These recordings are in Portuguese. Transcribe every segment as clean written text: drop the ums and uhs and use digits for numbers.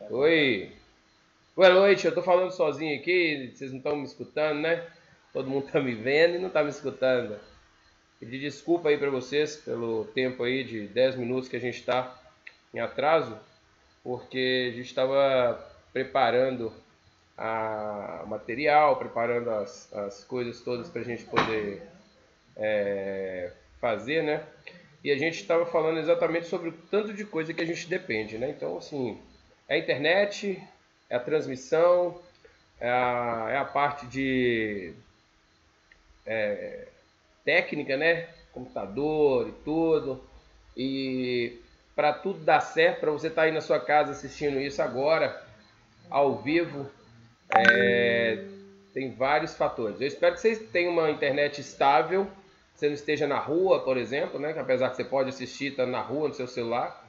Oi, boa noite. Eu tô falando sozinho aqui, vocês não estão me escutando, né? Todo mundo tá me vendo e não tá me escutando. Pedir desculpa aí pra vocês pelo tempo aí de 10 minutos que a gente tá em atraso, porque a gente estava preparando o material, preparando as coisas todas pra gente poder fazer, né? E a gente estava falando exatamente sobre o tanto de coisa que a gente depende, né? Então, assim, é a internet, é a transmissão, é a parte de técnica, né? Computador e tudo. E para tudo dar certo, para você estar aí na sua casa assistindo isso agora, ao vivo, tem vários fatores. Eu espero que vocês tenham uma internet estável, você não esteja na rua, por exemplo, né? Que apesar que você pode assistir estando na rua no seu celular,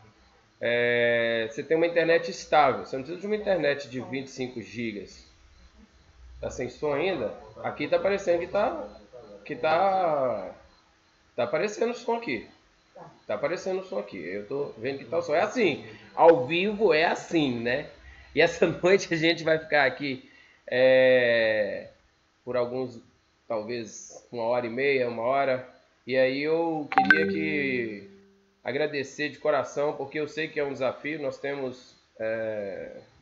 você tem uma internet estável. Você não precisa de uma internet de 25 gigas. Tá sem som ainda? Aqui tá parecendo que tá aparecendo o som aqui. Tá aparecendo o som aqui. Eu tô vendo que tá o som. É assim, ao vivo é assim, né? E essa noite a gente vai ficar aqui por alguns, talvez 1h30, 1 hora. E aí eu queria que agradecer de coração, porque eu sei que é um desafio. Nós temos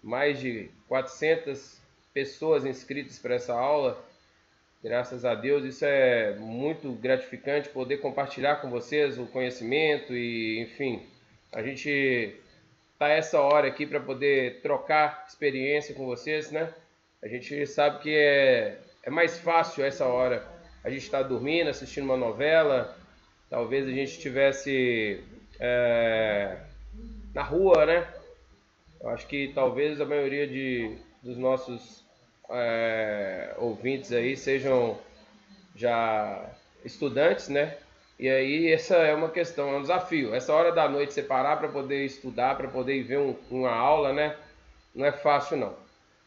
mais de 400 pessoas inscritas para essa aula. Graças a Deus, isso é muito gratificante poder compartilhar com vocês o conhecimento e, enfim, a gente tá essa hora aqui para poder trocar experiência com vocês, né? A gente sabe que é mais fácil essa hora. A gente está dormindo, assistindo uma novela, talvez a gente estivesse na rua, né? Eu acho que talvez a maioria dos nossos ouvintes aí sejam já estudantes, né? E aí essa é uma questão, é um desafio. Essa hora da noite separar para poder estudar, para poder ver uma aula, né? Não é fácil não.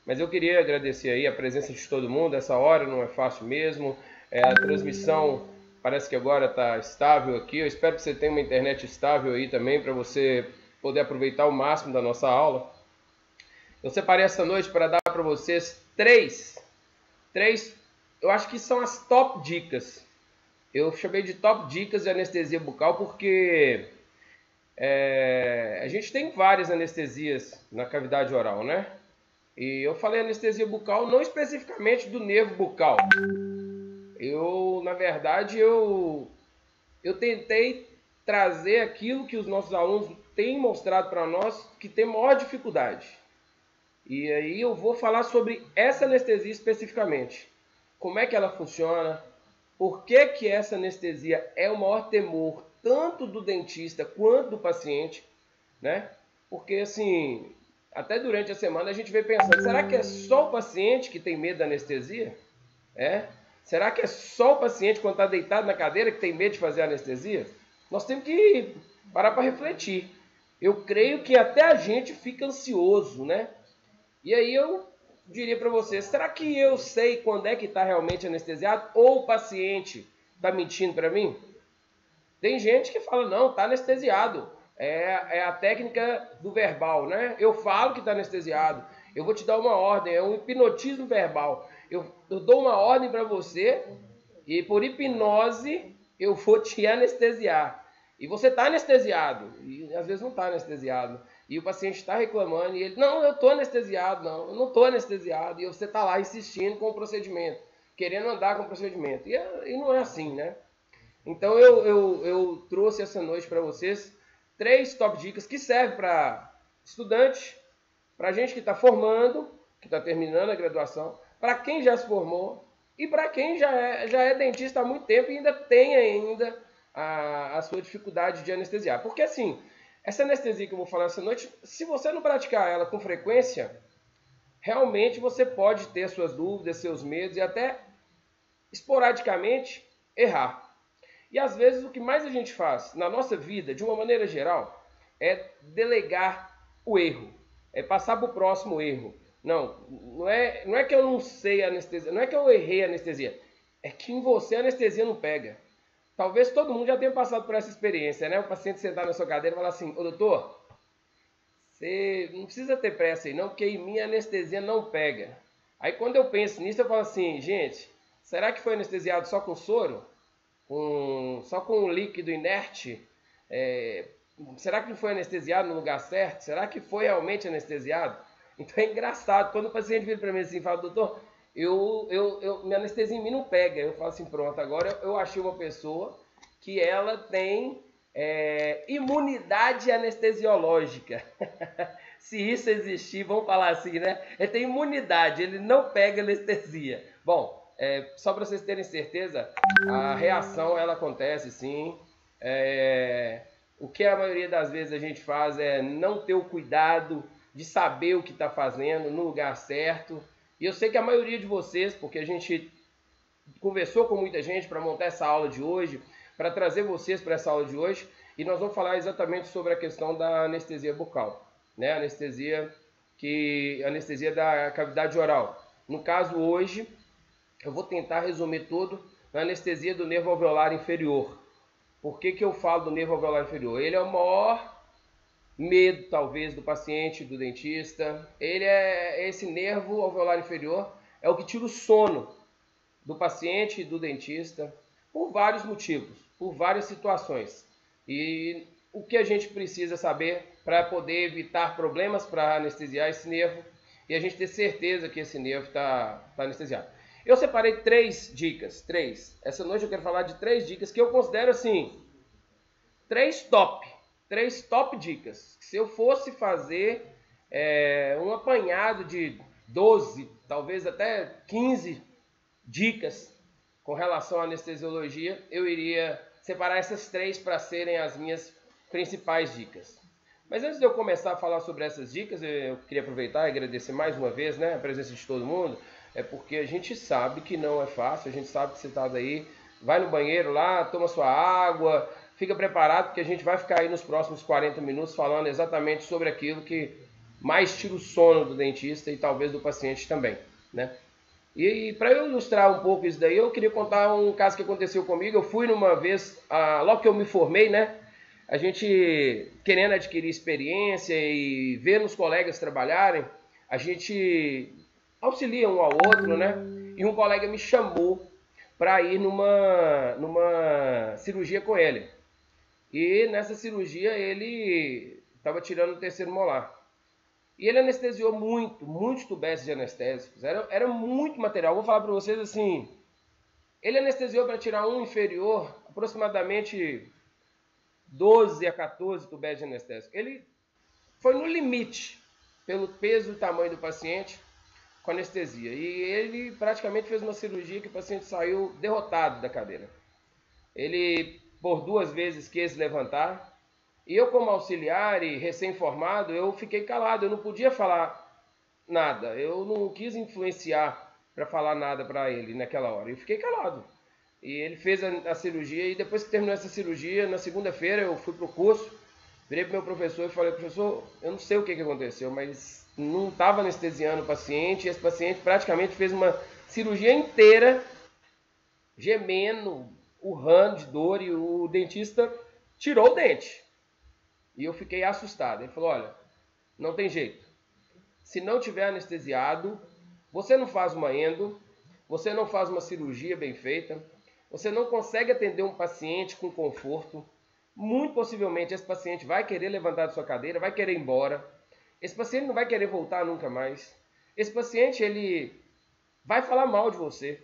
Mas eu queria agradecer aí a presença de todo mundo. Essa hora não é fácil mesmo. A transmissão parece que agora está estável aqui. Eu espero que você tenha uma internet estável aí também para você poder aproveitar o máximo da nossa aula. Eu separei essa noite para dar para vocês três, eu acho que são as top dicas. Eu chamei de top dicas de anestesia bucal porque a gente tem várias anestesias na cavidade oral, né? E eu falei anestesia bucal não especificamente do nervo bucal. Na verdade, eu tentei trazer aquilo que os nossos alunos têm mostrado para nós que tem maior dificuldade. E aí eu vou falar sobre essa anestesia especificamente. Como é que ela funciona, por que essa anestesia é o maior temor tanto do dentista quanto do paciente, né? Porque assim, até durante a semana a gente vem pensando, será que é só o paciente que tem medo da anestesia? Será que é só o paciente quando está deitado na cadeira que tem medo de fazer anestesia? Nós temos que parar para refletir. Eu creio que até a gente fica ansioso, né? E aí eu diria para você, será que eu sei quando é que está realmente anestesiado ou o paciente está mentindo para mim? Tem gente que fala, não, está anestesiado. É a técnica do verbal, né? Eu falo que está anestesiado. Eu vou te dar uma ordem, é um hipnotismo verbal. Eu dou uma ordem para você e por hipnose eu vou te anestesiar. E você está anestesiado. E às vezes não está anestesiado. E o paciente está reclamando e ele, não, eu estou anestesiado, não, eu não estou anestesiado. E você está lá insistindo com o procedimento, querendo andar com o procedimento. E não é assim, né? Então eu trouxe essa noite para vocês 3 top dicas que servem para estudante, para gente que está formando, que está terminando a graduação, para quem já se formou e para quem já é dentista há muito tempo e ainda tem a sua dificuldade de anestesiar. Porque assim, essa anestesia que eu vou falar essa noite, se você não praticar ela com frequência, realmente você pode ter suas dúvidas, seus medos e até esporadicamente errar. E às vezes o que mais a gente faz na nossa vida, de uma maneira geral, é delegar o erro, é passar para o próximo erro. Não é que eu não sei anestesia, não é que eu errei a anestesia, é que em você a anestesia não pega. Talvez todo mundo já tenha passado por essa experiência, né? O paciente sentar na sua cadeira e falar assim, ô doutor, você não precisa ter pressa aí não, porque em mim a anestesia não pega. Aí quando eu penso nisso, eu falo assim, gente, será que foi anestesiado só com soro? Só com um líquido inerte? Será que não foi anestesiado no lugar certo? Será que foi realmente anestesiado? Então é engraçado, quando o paciente vira para mim assim e fala, doutor, minha anestesia em mim não pega. Eu falo assim, pronto, agora eu achei uma pessoa que ela tem imunidade anestesiológica. Se isso existir, vamos falar assim, né? Ele tem imunidade, ele não pega anestesia. Bom, só para vocês terem certeza, a reação ela acontece sim. O que a maioria das vezes a gente faz é não ter o cuidado de saber o que está fazendo no lugar certo. E eu sei que a maioria de vocês, porque a gente conversou com muita gente para montar essa aula de hoje, para trazer vocês para essa aula de hoje, e nós vamos falar exatamente sobre a questão da anestesia bucal, né? Anestesia da cavidade oral. No caso hoje, eu vou tentar resumir tudo na anestesia do nervo alveolar inferior. Por que eu falo do nervo alveolar inferior? Ele é o maior medo, talvez, do paciente, do dentista. Esse nervo alveolar inferior é o que tira o sono do paciente e do dentista por vários motivos, por várias situações. E o que a gente precisa saber para poder evitar problemas para anestesiar esse nervo e a gente ter certeza que esse nervo está anestesiado. Eu separei 3 dicas, 3. Essa noite eu quero falar de 3 dicas que eu considero assim, 3 top dicas. Se eu fosse fazer um apanhado de 12, talvez até 15 dicas com relação à anestesiologia, eu iria separar essas 3 para serem as minhas principais dicas. Mas antes de eu começar a falar sobre essas dicas, eu queria aproveitar e agradecer mais uma vez, né, a presença de todo mundo, porque a gente sabe que não é fácil, a gente sabe que você está daí, vai no banheiro lá, toma sua água, fica preparado, porque a gente vai ficar aí nos próximos 40 minutos falando exatamente sobre aquilo que mais tira o sono do dentista e talvez do paciente também, né? E para eu ilustrar um pouco isso daí, eu queria contar um caso que aconteceu comigo. Eu fui numa vez, logo que eu me formei, né? A gente querendo adquirir experiência e ver os colegas trabalharem, a gente auxilia um ao outro, né? E um colega me chamou para ir numa cirurgia com ele. E nessa cirurgia ele estava tirando o terceiro molar. E ele anestesiou muitos tubécios de anestésicos. Era muito material. Vou falar para vocês assim. Ele anestesiou para tirar um inferior, aproximadamente 12 a 14 tubécios de anestésico. Ele foi no limite, pelo peso e tamanho do paciente, com anestesia. E ele praticamente fez uma cirurgia que o paciente saiu derrotado da cadeira. Ele, por 2 vezes, quis levantar. E eu, como auxiliar e recém-formado, eu fiquei calado. Eu não podia falar nada. Eu não quis influenciar para falar nada para ele naquela hora. Eu fiquei calado. E ele fez a cirurgia e depois que terminou essa cirurgia, na segunda-feira eu fui para o curso, virei para o meu professor e falei, professor, eu não sei o que aconteceu, mas não estava anestesiando o paciente, e esse paciente praticamente fez uma cirurgia inteira, gemendo, urrando de dor, e o dentista tirou o dente. E eu fiquei assustado. Ele falou, olha, não tem jeito. Se não tiver anestesiado, você não faz uma endo, você não faz uma cirurgia bem feita, você não consegue atender um paciente com conforto. Muito possivelmente esse paciente vai querer levantar da sua cadeira, vai querer ir embora. Esse paciente não vai querer voltar nunca mais. Esse paciente, ele vai falar mal de você.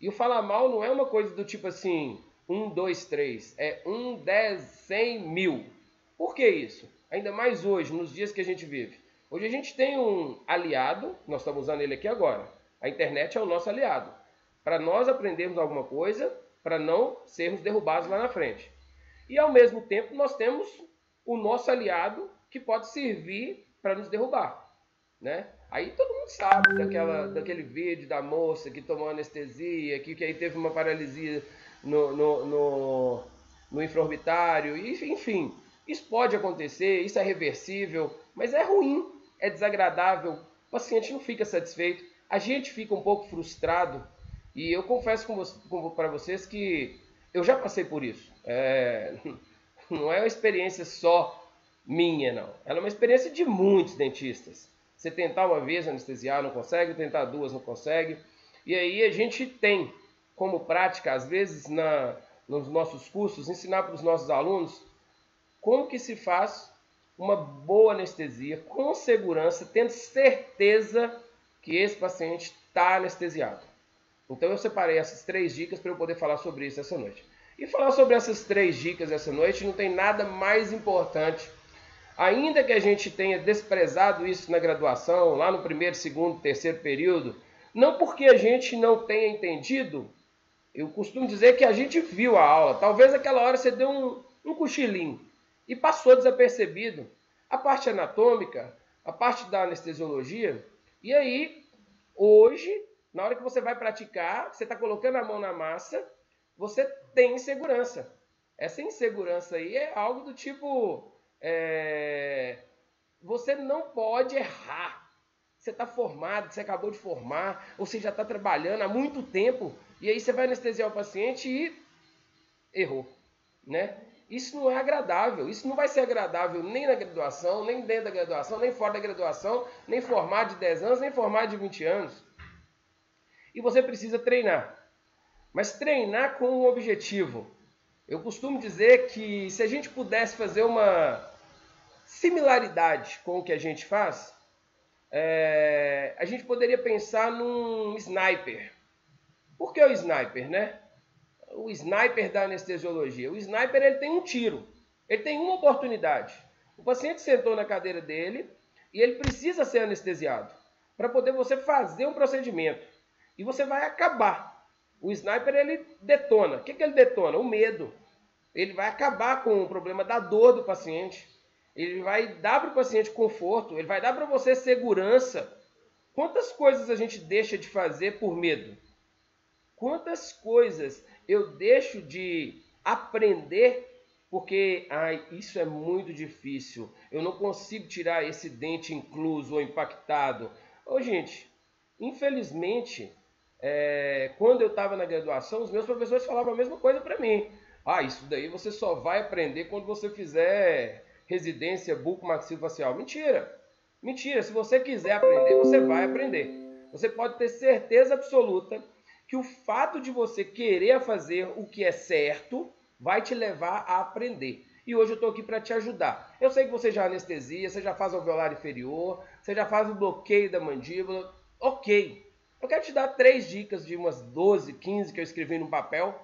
E o falar mal não é uma coisa do tipo assim, 1, 2, 3. É 1, 10, 100, 1000. Por que isso? Ainda mais hoje, nos dias que a gente vive. Hoje a gente tem um aliado, nós estamos usando ele aqui agora. A internet é o nosso aliado. Para nós aprendermos alguma coisa, para não sermos derrubados lá na frente. E ao mesmo tempo nós temos o nosso aliado que pode servir para nos derrubar, né? Aí todo mundo sabe daquele vídeo da moça que tomou anestesia, que aí teve uma paralisia no infraorbitário, enfim. Isso pode acontecer, isso é reversível, mas é ruim, é desagradável, o paciente não fica satisfeito, a gente fica um pouco frustrado, e eu confesso para vocês que eu já passei por isso. Não é uma experiência só minha, não. Ela é uma experiência de muitos dentistas. Você tentar uma vez anestesiar, não consegue, tentar 2, não consegue. E aí a gente tem como prática, às vezes, nos nossos cursos, ensinar para os nossos alunos como que se faz uma boa anestesia, com segurança, tendo certeza que esse paciente está anestesiado. Então eu separei essas 3 dicas para eu poder falar sobre isso essa noite. E falar sobre essas 3 dicas essa noite não tem nada mais importante. Ainda que a gente tenha desprezado isso na graduação, lá no primeiro, segundo, terceiro período, não porque a gente não tenha entendido, eu costumo dizer que a gente viu a aula. Talvez aquela hora você deu um cochilinho e passou desapercebido a parte anatômica, a parte da anestesiologia. E aí, hoje, na hora que você vai praticar, você está colocando a mão na massa, você tem insegurança. Essa insegurança aí é algo do tipo, você não pode errar. Você está formado, você acabou de formar, ou você já está trabalhando há muito tempo, e aí você vai anestesiar o paciente e errou, né? Isso não é agradável, isso não vai ser agradável nem na graduação, nem dentro da graduação, nem fora da graduação, nem formado de 10 anos, nem formado de 20 anos. E você precisa treinar, mas treinar com um objetivo. Eu costumo dizer que se a gente pudesse fazer uma similaridade com o que a gente faz, a gente poderia pensar num sniper. Por que o sniper, né? O sniper da anestesiologia. O sniper, ele tem um tiro, ele tem uma oportunidade. O paciente sentou na cadeira dele e ele precisa ser anestesiado para poder você fazer um procedimento. E você vai acabar. O sniper, ele detona. O que ele detona? O medo. Ele vai acabar com o problema da dor do paciente. Ele vai dar para o paciente conforto. Ele vai dar para você segurança. Quantas coisas a gente deixa de fazer por medo? Quantas coisas eu deixo de aprender porque isso é muito difícil. Eu não consigo tirar esse dente incluso ou impactado. Gente, infelizmente, quando eu estava na graduação, os meus professores falavam a mesma coisa para mim. Ah, isso daí você só vai aprender quando você fizer residência bucomaxilofacial. Mentira! Mentira! Se você quiser aprender, você vai aprender. Você pode ter certeza absoluta que o fato de você querer fazer o que é certo vai te levar a aprender. E hoje eu estou aqui para te ajudar. Eu sei que você já anestesia, você já faz alveolar inferior, você já faz o bloqueio da mandíbula. Ok. Eu quero te dar 3 dicas de umas 12, 15 que eu escrevi no papel.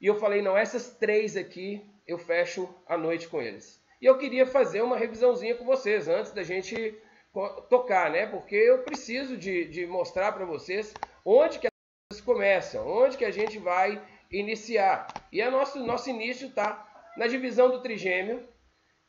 E eu falei, não, essas 3 aqui eu fecho a noite com eles. E eu queria fazer uma revisãozinha com vocês antes da gente tocar, né? Porque eu preciso de mostrar para vocês onde que as coisas começam, onde que a gente vai iniciar. E nosso início está na divisão do trigêmeo,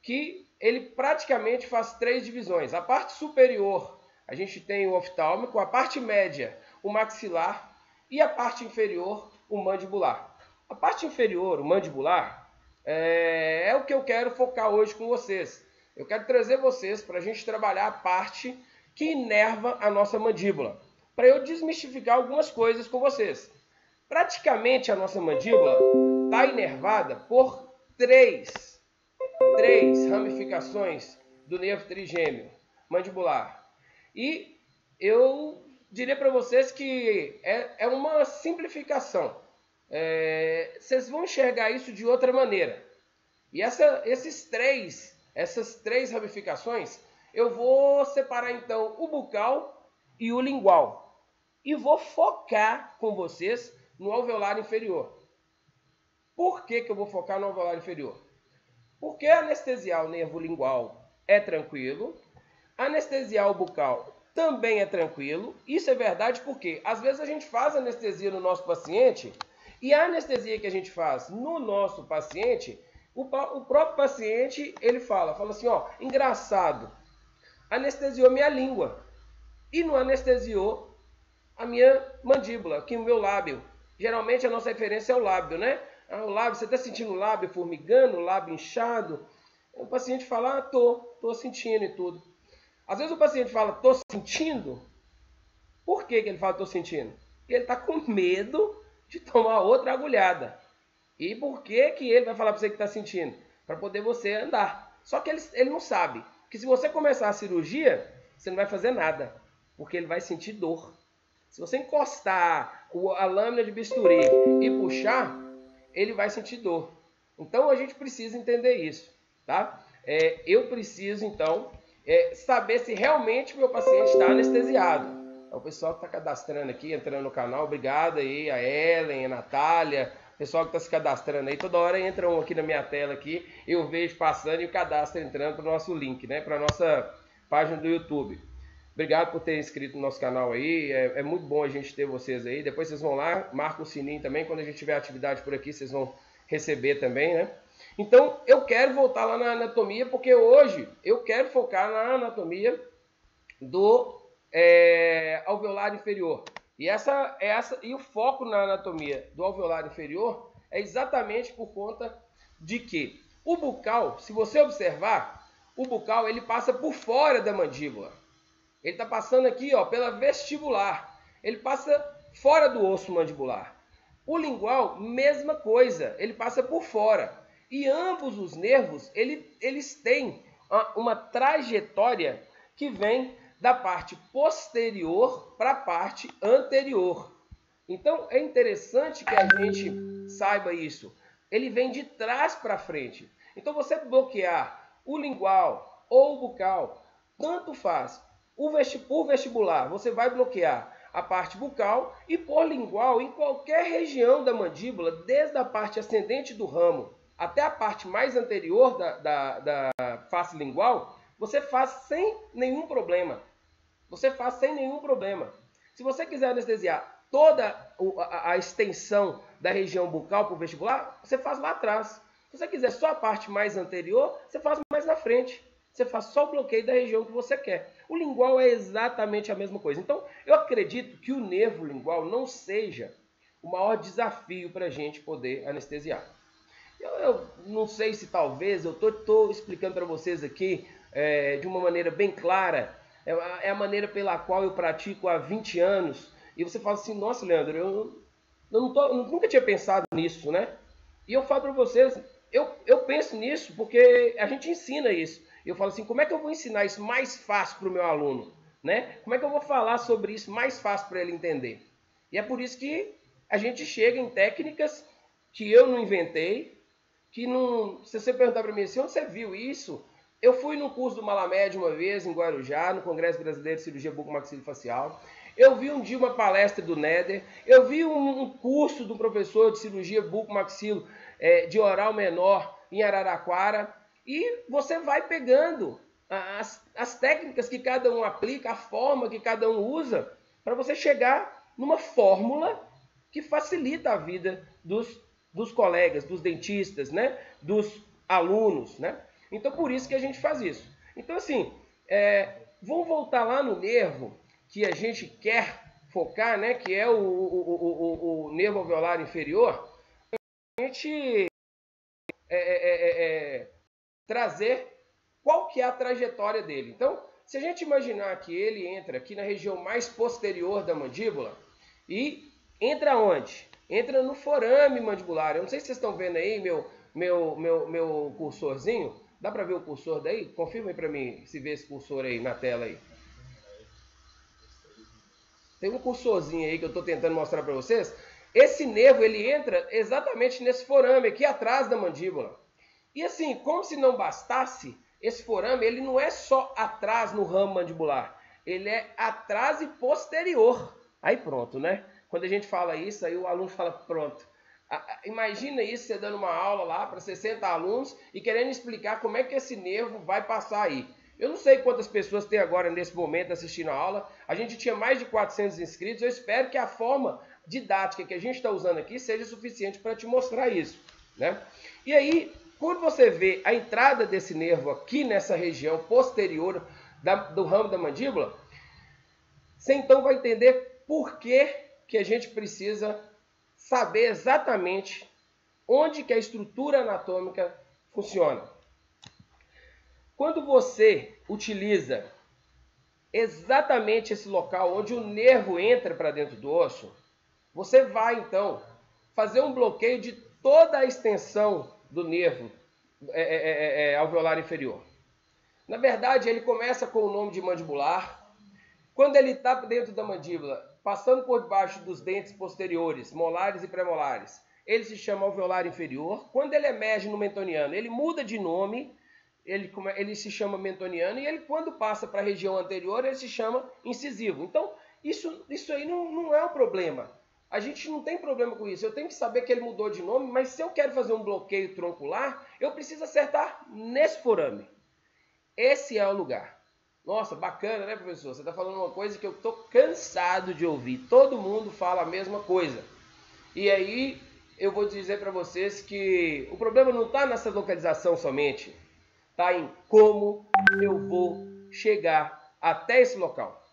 que ele praticamente faz 3 divisões. A parte superior, a gente tem o oftálmico, a parte média, o maxilar, e a parte inferior, o mandibular. A parte inferior, o mandibular, é o que eu quero focar hoje com vocês. Eu quero trazer vocês para a gente trabalhar a parte que inerva a nossa mandíbula, para eu desmistificar algumas coisas com vocês. Praticamente a nossa mandíbula está inervada por três ramificações do nervo trigêmeo mandibular. E eu diria para vocês que é uma simplificação. Vocês vão enxergar isso de outra maneira. E essas três ramificações, eu vou separar então o bucal e o lingual. E vou focar com vocês no alveolar inferior. Por que eu vou focar no alveolar inferior? Porque anestesiar o nervo lingual é tranquilo, anestesiar o bucal também é tranquilo. Isso é verdade porque às vezes a gente faz anestesia no nosso paciente e a anestesia que a gente faz no nosso paciente, o próprio paciente ele fala assim, ó, engraçado, anestesiou minha língua e não anestesiou a minha mandíbula, aqui o meu lábio. Geralmente a nossa referência é o lábio, né? O lábio, você está sentindo o lábio formigando, o lábio inchado? O paciente fala, tô sentindo e tudo. Às vezes o paciente fala, tô sentindo. Por que ele fala, tô sentindo? Porque ele está com medo de tomar outra agulhada. E por que ele vai falar para você que está sentindo? Para poder você andar. Só que ele não sabe que se você começar a cirurgia, você não vai fazer nada, porque ele vai sentir dor. Se você encostar a lâmina de bisturi e puxar, ele vai sentir dor. Então a gente precisa entender isso, tá? Eu preciso então saber se realmente o meu paciente está anestesiado. O pessoal que está cadastrando aqui, entrando no canal, obrigado aí, a Ellen, a Natália, o pessoal que está se cadastrando aí, toda hora entra um aqui na minha tela aqui, eu vejo passando e o cadastro entrando para o nosso link, né? Para a nossa página do YouTube. Obrigado por ter inscrito no nosso canal aí, é muito bom a gente ter vocês aí. Depois vocês vão lá, marca o sininho também, quando a gente tiver atividade por aqui, vocês vão receber também, né? Então, eu quero voltar lá na anatomia, porque hoje eu quero focar na anatomia do alveolar inferior. E o foco na anatomia do alveolar inferior é exatamente por conta de que o bucal, se você observar, o bucal ele passa por fora da mandíbula. Ele está passando aqui, ó, pela vestibular. Ele passa fora do osso mandibular. O lingual, mesma coisa. Ele passa por fora. E ambos os nervos, eles têm uma trajetória que vem da parte posterior para a parte anterior. Então, é interessante que a gente saiba isso. Ele vem de trás para frente. Então, você bloquear o lingual ou o bucal, tanto faz. Por vestibular, você vai bloquear a parte bucal e por lingual em qualquer região da mandíbula, desde a parte ascendente do ramo até a parte mais anterior da face lingual, você faz sem nenhum problema. Você faz sem nenhum problema. Se você quiser anestesiar toda a extensão da região bucal por vestibular, você faz lá atrás. Se você quiser só a parte mais anterior, você faz mais na frente. Você faz só o bloqueio da região que você quer. O lingual é exatamente a mesma coisa. Então, eu acredito que o nervo lingual não seja o maior desafio para a gente poder anestesiar. Eu não sei se talvez, eu estou explicando para vocês aqui de uma maneira bem clara, é a maneira pela qual eu pratico há 20 anos E você fala assim, nossa, Leandro, eu nunca tinha pensado nisso, né? E eu falo para vocês, eu penso nisso porque a gente ensina isso. Eu falo assim, como é que eu vou ensinar isso mais fácil para o meu aluno? Né? Como é que eu vou falar sobre isso mais fácil para ele entender? E é por isso que a gente chega em técnicas que eu não inventei, que não... Se você perguntar para mim assim, onde você viu isso? Eu fui no curso do Malamed uma vez, em Guarujá, no Congresso Brasileiro de Cirurgia Bucomaxilofacial. Eu vi um dia uma palestra do Néder. Eu vi um curso do professor de cirurgia bucomaxilo de oral menor em Araraquara. E você vai pegando as técnicas que cada um aplica, a forma que cada um usa, para você chegar numa fórmula que facilita a vida dos colegas, dos dentistas, né? Dos alunos, né? Então, por isso que a gente faz isso. Então, assim, vamos voltar lá no nervo que a gente quer focar, né? Que é o nervo alveolar inferior. A gente trazer qual que é a trajetória dele. Então, se a gente imaginar que ele entra aqui na região mais posterior da mandíbula e entra onde? Entra no forame mandibular. Eu não sei se vocês estão vendo aí meu cursorzinho. Dá para ver o cursor daí? Confirma aí para mim se vê esse cursor aí na tela aí. Tem um cursorzinho aí que eu estou tentando mostrar para vocês. Esse nervo, ele entra exatamente nesse forame aqui atrás da mandíbula. E assim, como se não bastasse, esse forame, ele não é só atrás no ramo mandibular. Ele é atrás e posterior. Aí pronto, né? Quando a gente fala isso, aí o aluno fala, pronto. Imagina isso, você dando uma aula lá para 60 alunos e querendo explicar como é que esse nervo vai passar aí. Eu não sei quantas pessoas tem agora nesse momento assistindo a aula. A gente tinha mais de 400 inscritos. Eu espero que a forma didática que a gente está usando aqui seja suficiente para te mostrar isso, né? E aí, quando você vê a entrada desse nervo aqui nessa região posterior do ramo da mandíbula, você então vai entender por que a gente precisa saber exatamente onde que a estrutura anatômica funciona. Quando você utiliza exatamente esse local onde o nervo entra para dentro do osso, você vai então fazer um bloqueio de toda a extensão do nervo alveolar inferior. Na verdade, ele começa com o nome de mandibular. Quando ele está dentro da mandíbula, passando por debaixo dos dentes posteriores, molares e premolares, ele se chama alveolar inferior. Quando ele emerge no mentoniano, ele muda de nome, ele se chama mentoniano, e ele, quando passa para a região anterior, ele se chama incisivo. Então, isso aí não é um problema. A gente não tem problema com isso. Eu tenho que saber que ele mudou de nome, mas se eu quero fazer um bloqueio troncular, eu preciso acertar nesse forame. Esse é o lugar. Nossa, bacana, né, professor? Você está falando uma coisa que eu estou cansado de ouvir. Todo mundo fala a mesma coisa. E aí, eu vou dizer para vocês que o problema não está nessa localização somente. Está em como eu vou chegar até esse local.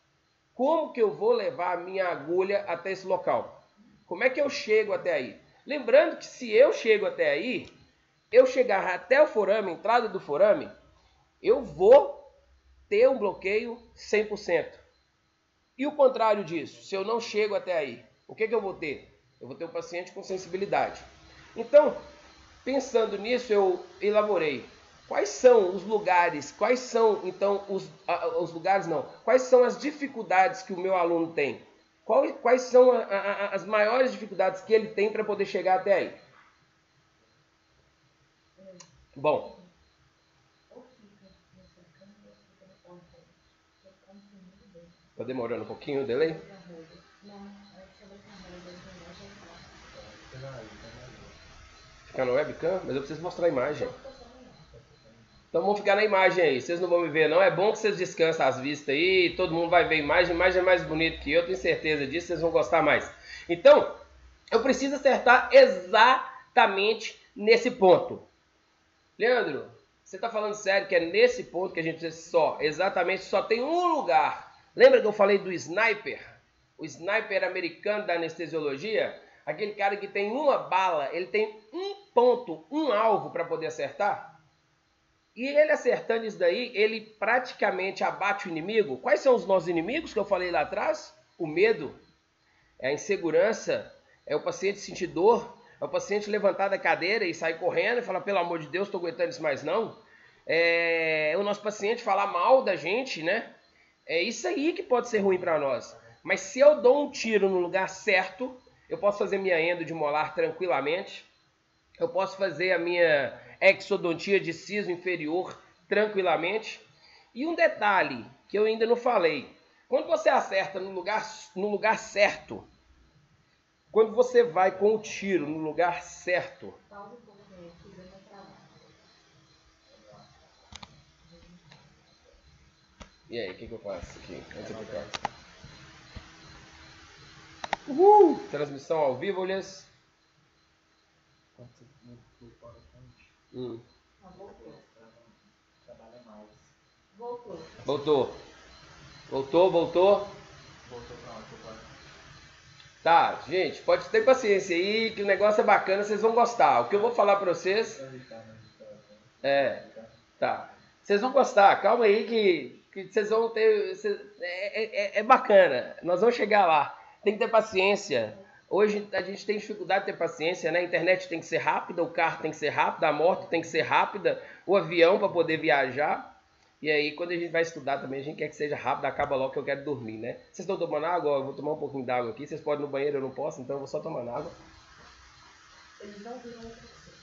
Como que eu vou levar a minha agulha até esse local? Como é que eu chego até aí? Lembrando que se eu chego até aí, eu chegar até o forame, a entrada do forame, eu vou ter um bloqueio 100%. E o contrário disso, se eu não chego até aí, o que eu vou ter? Eu vou ter um paciente com sensibilidade. Então, pensando nisso, eu elaborei quais são os lugares, quais são, então, os lugares não, quais são as dificuldades que o meu aluno tem? Quais são as maiores dificuldades que ele tem para poder chegar até aí? Bom, está demorando um pouquinho o delay? Ficar no webcam? Mas eu preciso mostrar a imagem. Então vamos ficar na imagem aí. Vocês não vão me ver não. É bom que vocês descansem as vistas aí. Todo mundo vai ver a imagem. A imagem é mais bonita que eu. Tenho certeza disso. Vocês vão gostar mais. Então, eu preciso acertar exatamente nesse ponto. Leandro, você está falando sério que é nesse ponto que a gente precisa exatamente só tem um lugar. Lembra que eu falei do sniper? O sniper americano da anestesiologia? Aquele cara que tem uma bala, ele tem um ponto, um alvo para poder acertar? E ele acertando isso daí, ele praticamente abate o inimigo. Quais são os nossos inimigos que eu falei lá atrás? O medo. é a insegurança, é o paciente sentir dor, é o paciente levantar da cadeira e sair correndo e falar, pelo amor de Deus, estou aguentando isso mais não. É o nosso paciente falar mal da gente, né? É isso aí que pode ser ruim para nós. Mas se eu dou um tiro no lugar certo, eu posso fazer minha endo de molar tranquilamente, eu posso fazer a minha exodontia de siso inferior tranquilamente. E um detalhe que eu ainda não falei, quando você acerta no lugar certo, quando você vai com o tiro no lugar certo, e aí, o que eu faço aqui? Transmissão ao vivo, Lhes. Voltou. Tá, gente, pode ter paciência aí, que o negócio é bacana, vocês vão gostar. O que eu vou falar pra vocês... Tá. Vocês vão gostar, calma aí que vocês vão ter... É bacana, nós vamos chegar lá. Tem que ter paciência. Hoje a gente tem dificuldade de ter paciência, né? A internet tem que ser rápida, o carro tem que ser rápido, a moto tem que ser rápida, o avião para poder viajar. E aí, quando a gente vai estudar também, a gente quer que seja rápido, acaba logo que eu quero dormir, né? Vocês estão tomando água? Eu vou tomar um pouquinho d'água aqui. Vocês podem ir no banheiro, eu não posso, então eu vou só tomando água. Eles não viram o cursor.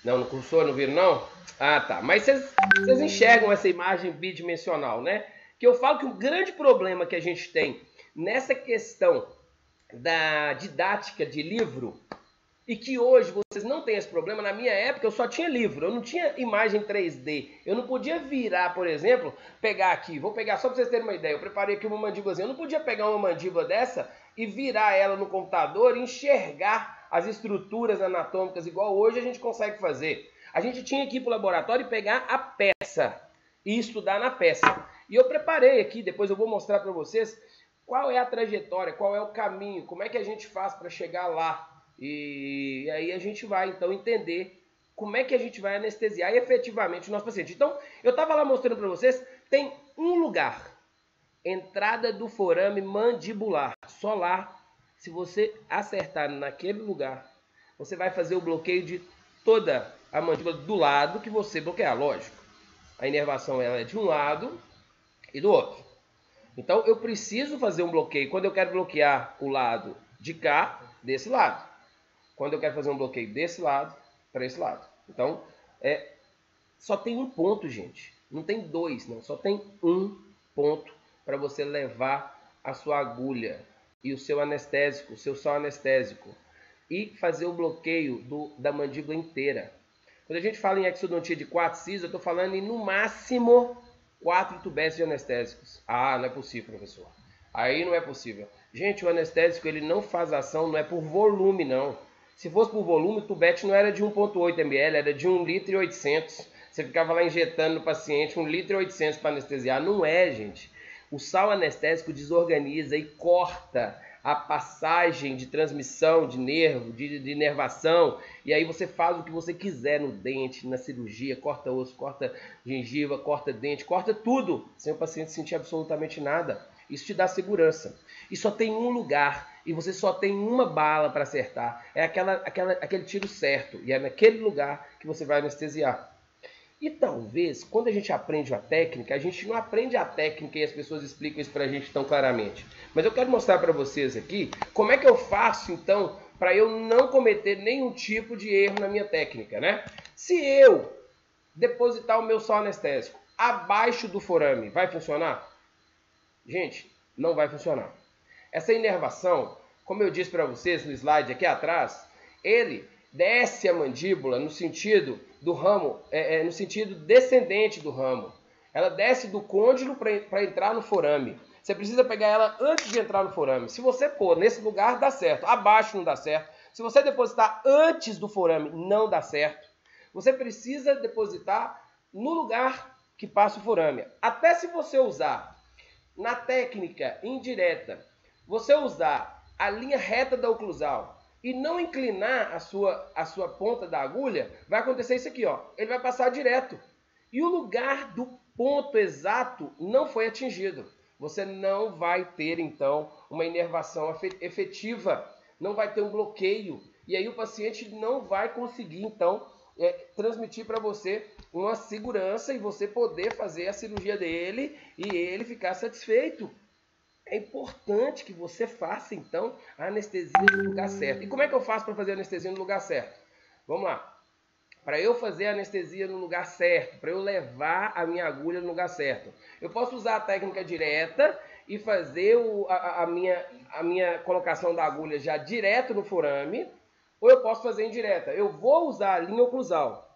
Não, no cursor não viram, não? Ah, tá. Mas vocês enxergam essa imagem bidimensional, né? Que eu falo que o grande problema que a gente tem nessa questão da didática de livro, e que hoje vocês não têm esse problema, na minha época eu só tinha livro, eu não tinha imagem 3D. Eu não podia virar, por exemplo, pegar aqui, vou pegar só para vocês terem uma ideia, eu preparei aqui uma mandíbulazinha, eu não podia pegar uma mandíbula dessa e virar ela no computador e enxergar as estruturas anatômicas igual hoje a gente consegue fazer. A gente tinha que ir para o laboratório e pegar a peça e estudar na peça. E eu preparei aqui, depois eu vou mostrar para vocês qual é a trajetória, qual é o caminho, como é que a gente faz para chegar lá. E aí a gente vai, então, entender como é que a gente vai anestesiar efetivamente o nosso paciente. Então, eu estava lá mostrando para vocês, tem um lugar, entrada do forame mandibular. Só lá, se você acertar naquele lugar, você vai fazer o bloqueio de toda a mandíbula do lado que você bloquear, lógico. A inervação ela é de um lado e do outro. Então, eu preciso fazer um bloqueio. Quando eu quero bloquear o lado de cá, desse lado. Quando eu quero fazer um bloqueio desse lado, para esse lado. Então, só tem um ponto, gente. Não tem dois, não. Só tem um ponto para você levar a sua agulha e o seu anestésico, o seu sal anestésico. E fazer o bloqueio da mandíbula inteira. Quando a gente fala em exodontia de 4 sisos, eu estou falando em, no máximo, 4 tubécios de anestésicos. Ah, não é possível, professor. Aí não é possível. Gente, o anestésico ele não faz ação, não é por volume, não. Se fosse por volume, o tubete não era de 1,8 ml, era de 1,8 litro. Você ficava lá injetando no paciente 1,8 litro para anestesiar. Não é, gente. O sal anestésico desorganiza e corta a passagem de transmissão de nervo, de inervação. E aí você faz o que você quiser no dente, na cirurgia. Corta osso, corta gengiva, corta dente, corta tudo. Sem o paciente sentir absolutamente nada. Isso te dá segurança. E só tem um lugar. E você só tem uma bala para acertar. É aquele tiro certo. E é naquele lugar que você vai anestesiar. E talvez, quando a gente aprende a técnica, a gente não aprende a técnica e as pessoas explicam isso para a gente tão claramente. Mas eu quero mostrar para vocês aqui como é que eu faço, então, para eu não cometer nenhum tipo de erro na minha técnica, né? Se eu depositar o meu sal anestésico abaixo do forame, vai funcionar? Gente, não vai funcionar. Essa inervação, como eu disse para vocês no slide aqui atrás, ele desce a mandíbula no sentido do ramo, no sentido descendente do ramo. Ela desce do côndilo para entrar no forame. Você precisa pegar ela antes de entrar no forame. Se você pôr nesse lugar, dá certo. Abaixo não dá certo. Se você depositar antes do forame, não dá certo. Você precisa depositar no lugar que passa o forame. Até se você usar na técnica indireta, você usar a linha reta da oclusal e não inclinar a sua ponta da agulha, vai acontecer isso aqui, ó. Ele vai passar direto. E o lugar do ponto exato não foi atingido. você não vai ter, então, uma inervação efetiva, não vai ter um bloqueio. E aí o paciente não vai conseguir, então, transmitir para você uma segurança e você poder fazer a cirurgia dele e ele ficar satisfeito. É importante que você faça, então, a anestesia no lugar certo. E como é que eu faço para fazer a anestesia no lugar certo? Vamos lá. Para eu fazer a anestesia no lugar certo, para eu levar a minha agulha no lugar certo, eu posso usar a técnica direta e fazer a minha colocação da agulha já direto no forame, ou eu posso fazer indireta. Eu vou usar a linha oclusal,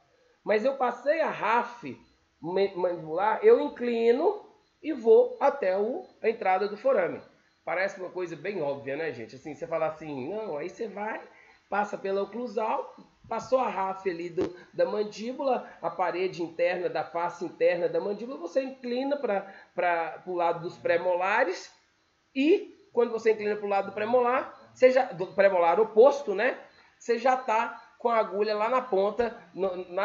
mas eu passei a RAF mandibular, eu inclino e vou até a entrada do forame. Parece uma coisa bem óbvia, né, gente? Assim, você fala assim, não, aí você vai, passa pela oclusal, passou a RAF ali da mandíbula, a parede interna, da face interna da mandíbula, você inclina para o lado dos pré-molares e quando você inclina para o lado do pré-molar, do pré-molar oposto, né? Você já está com a agulha lá na ponta,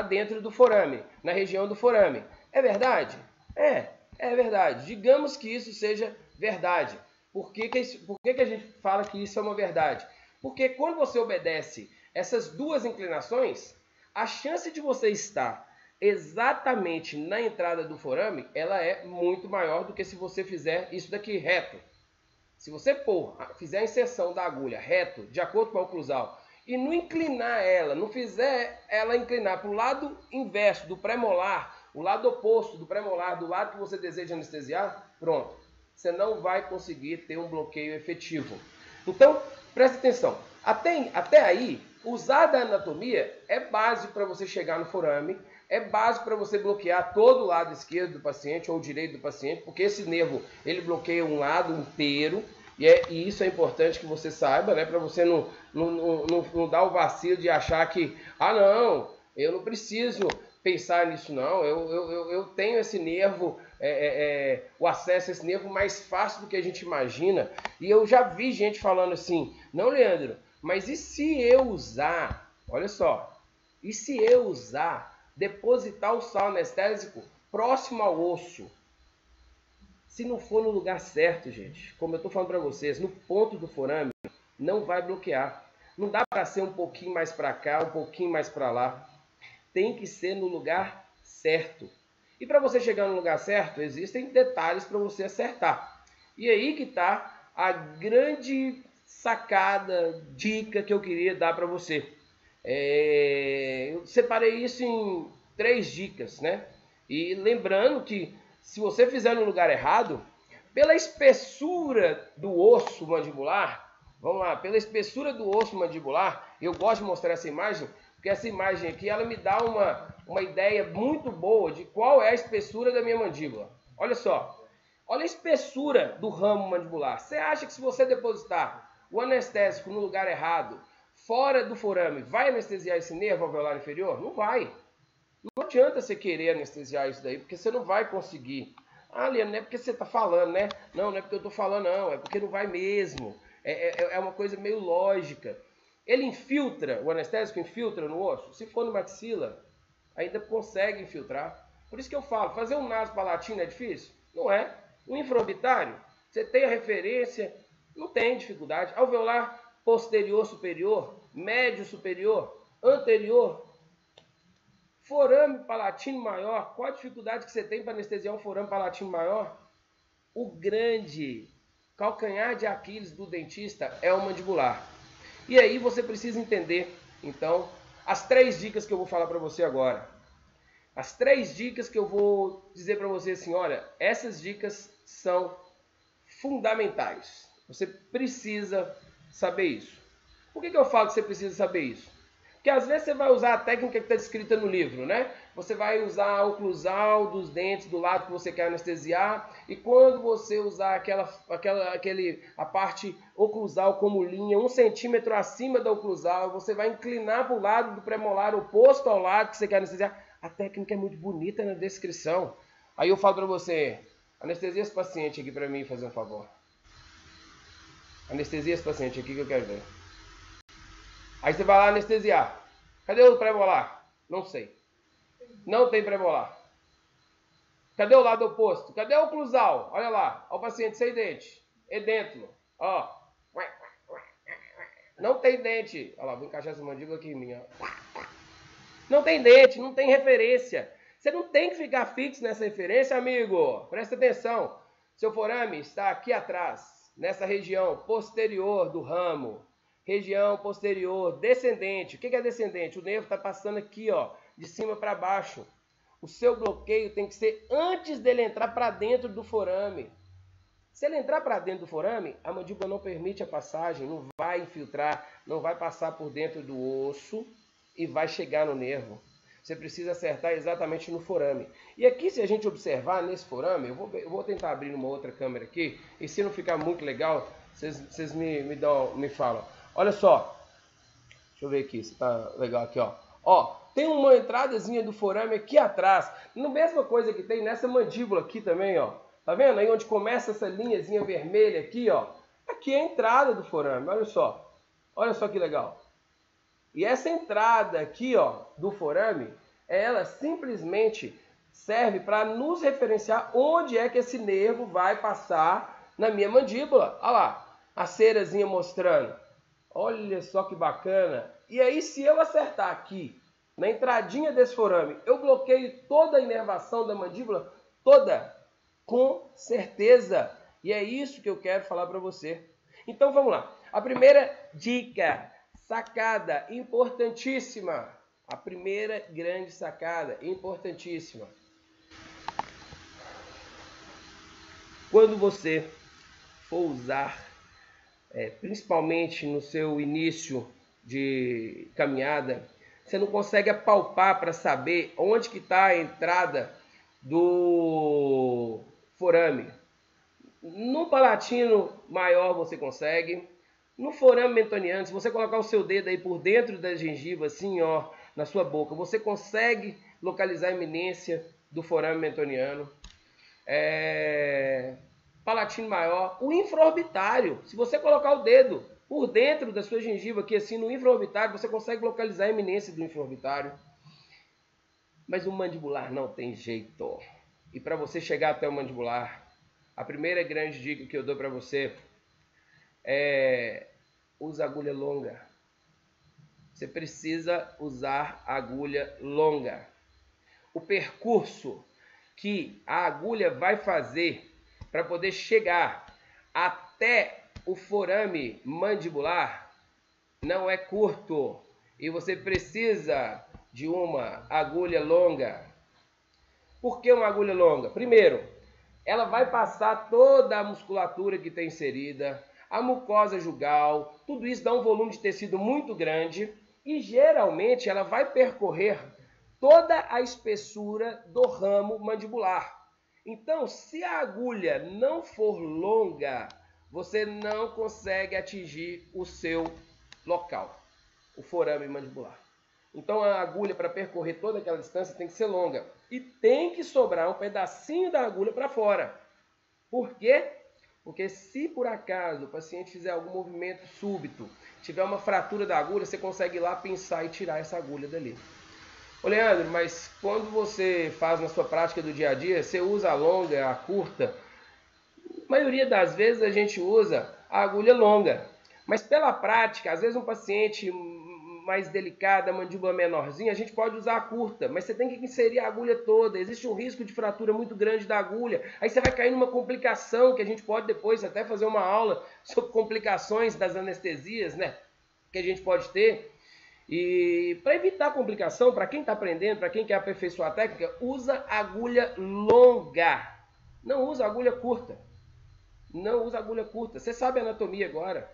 dentro do forame, na região do forame. É verdade? É verdade. Digamos que isso seja verdade. Por que a gente fala que isso é uma verdade? Porque quando você obedece essas duas inclinações, a chance de você estar exatamente na entrada do forame, ela é muito maior do que se você fizer isso daqui reto. Se você fizer a inserção da agulha reto, de acordo com a oclusal, e não inclinar ela, não fizer ela inclinar para o lado inverso do pré-molar, o lado oposto do pré-molar, do lado que você deseja anestesiar, pronto. Você não vai conseguir ter um bloqueio efetivo. Então, preste atenção. Até aí, usar da anatomia é básico para você chegar no forame, é básico para você bloquear todo o lado esquerdo do paciente ou direito do paciente, porque esse nervo, ele bloqueia um lado inteiro, e isso é importante que você saiba, né, para você não dar o vacilo de achar que, não, eu não preciso pensar nisso não, eu tenho esse nervo, o acesso a esse nervo mais fácil do que a gente imagina. E eu já vi gente falando assim, não, Leandro, mas e se eu usar, olha só, e se eu usar, depositar o sal anestésico próximo ao osso? Se não for no lugar certo, gente, como eu estou falando para vocês, no ponto do forame, não vai bloquear. Não dá para ser um pouquinho mais para cá, um pouquinho mais para lá. Tem que ser no lugar certo. E para você chegar no lugar certo, existem detalhes para você acertar. E aí que está a grande sacada, dica que eu queria dar para você. Eu separei isso em 3 dicas, né? E lembrando que se você fizer no lugar errado, pela espessura do osso mandibular, vamos lá, pela espessura do osso mandibular, eu gosto de mostrar essa imagem, porque essa imagem aqui, ela me dá uma ideia muito boa de qual é a espessura da minha mandíbula. Olha só, olha a espessura do ramo mandibular. Você acha que se você depositar o anestésico no lugar errado, fora do forame, vai anestesiar esse nervo alveolar inferior? Não vai. Não adianta você querer anestesiar isso daí, porque você não vai conseguir. Leandro, não é porque você está falando, né? Não é porque eu estou falando, não. É porque não vai mesmo. É uma coisa meio lógica. Ele infiltra, o anestésico infiltra no osso? Se for no maxila, ainda consegue infiltrar. Por isso que eu falo, fazer um naso palatino é difícil? Não é. Um infraorbitário, você tem a referência, não tem dificuldade. Alveolar posterior superior, médio superior, anterior, forame palatino maior, qual a dificuldade que você tem para anestesiar um forame palatino maior? O grande calcanhar de Aquiles do dentista é o mandibular. E aí você precisa entender, então, as 3 dicas que eu vou falar para você agora. As 3 dicas que eu vou dizer para você assim, olha, essas dicas são fundamentais. Você precisa saber isso. Por que eu falo que você precisa saber isso? Porque às vezes você vai usar a técnica que está descrita no livro, né? Você vai usar a oclusal dos dentes do lado que você quer anestesiar, e quando você usar a parte oclusal como linha, 1 centímetro acima da oclusal, você vai inclinar para o lado do premolar oposto ao lado que você quer anestesiar. A técnica é muito bonita na descrição. Aí eu falo para você, anestesia esse paciente aqui para mim, fazer um favor. Anestesia esse paciente aqui que eu quero ver. Aí você vai lá anestesiar. Cadê o pré-molar? Não sei. Não tem pré-molar. Cadê o lado oposto? Cadê o oclusal? Olha lá, ó, o paciente sem dente. Edêntulo, ó. Não tem dente. Olha lá, vou encaixar essa mandíbula aqui em mim, ó. Não tem dente, não tem referência. Você não tem que ficar fixo nessa referência, amigo. Presta atenção. Seu forame está aqui atrás, nessa região posterior do ramo. Região posterior descendente. O que é descendente? O nervo está passando aqui, ó, de cima para baixo. O seu bloqueio tem que ser antes dele entrar para dentro do forame. Se ele entrar para dentro do forame, a mandíbula não permite a passagem, não vai infiltrar, não vai passar por dentro do osso e vai chegar no nervo. Você precisa acertar exatamente no forame. E aqui, se a gente observar nesse forame, eu vou tentar abrir numa outra câmera aqui, e se não ficar muito legal, vocês me falam. Olha só, deixa eu ver aqui se tá legal aqui, ó. Ó, tem uma entradazinha do forame aqui atrás, na mesma coisa que tem nessa mandíbula aqui também, ó. Tá vendo? Aí onde começa essa linhazinha vermelha aqui, ó. Aqui é a entrada do forame, olha só. Olha só que legal. E essa entrada aqui, ó, do forame, ela simplesmente serve para nos referenciar onde é que esse nervo vai passar na minha mandíbula. Olha lá, a cerazinha mostrando. Olha só que bacana. E aí, se eu acertar aqui, na entradinha desse forame, eu bloqueio toda a inervação da mandíbula, toda. Com certeza. E é isso que eu quero falar para você. Então vamos lá. A primeira dica, sacada importantíssima. A primeira grande sacada importantíssima. Quando você for usar, principalmente no seu início de caminhada, você não consegue apalpar para saber onde que está a entrada do forame. No palatino maior você consegue. No forame mentoniano, se você colocar o seu dedo aí por dentro da gengiva, assim, ó, na sua boca, você consegue localizar a eminência do forame mentoniano. Palatino maior. O infraorbitário, se você colocar o dedo por dentro da sua gengiva, aqui assim, no infraorbitário, você consegue localizar a eminência do infraorbitário. Mas o mandibular não tem jeito. E para você chegar até o mandibular, a primeira grande dica que eu dou para você é: usa agulha longa. Você precisa usar agulha longa. O percurso que a agulha vai fazer para poder chegar até o forame mandibular não é curto. E você precisa de uma agulha longa. Por que uma agulha longa? Primeiro, ela vai passar toda a musculatura que tem inserida, a mucosa jugal, tudo isso dá um volume de tecido muito grande e geralmente ela vai percorrer toda a espessura do ramo mandibular. Então, se a agulha não for longa, você não consegue atingir o seu local, o forame mandibular. Então a agulha para percorrer toda aquela distância tem que ser longa. E tem que sobrar um pedacinho da agulha para fora. Por quê? Porque se por acaso o paciente fizer algum movimento súbito, tiver uma fratura da agulha, você consegue ir lá pinçar e tirar essa agulha dali. Ô Leandro, mas quando você faz na sua prática do dia a dia, você usa a longa, a curta? A maioria das vezes a gente usa a agulha longa. Mas pela prática, às vezes um paciente mais delicada, mandíbula menorzinha, a gente pode usar a curta, mas você tem que inserir a agulha toda, existe um risco de fratura muito grande da agulha, aí você vai cair numa complicação, que a gente pode depois até fazer uma aula sobre complicações das anestesias, né, que a gente pode ter. E para evitar complicação, para quem está aprendendo, para quem quer aperfeiçoar a técnica, usa agulha longa, não usa agulha curta, não usa agulha curta, você sabe a anatomia agora.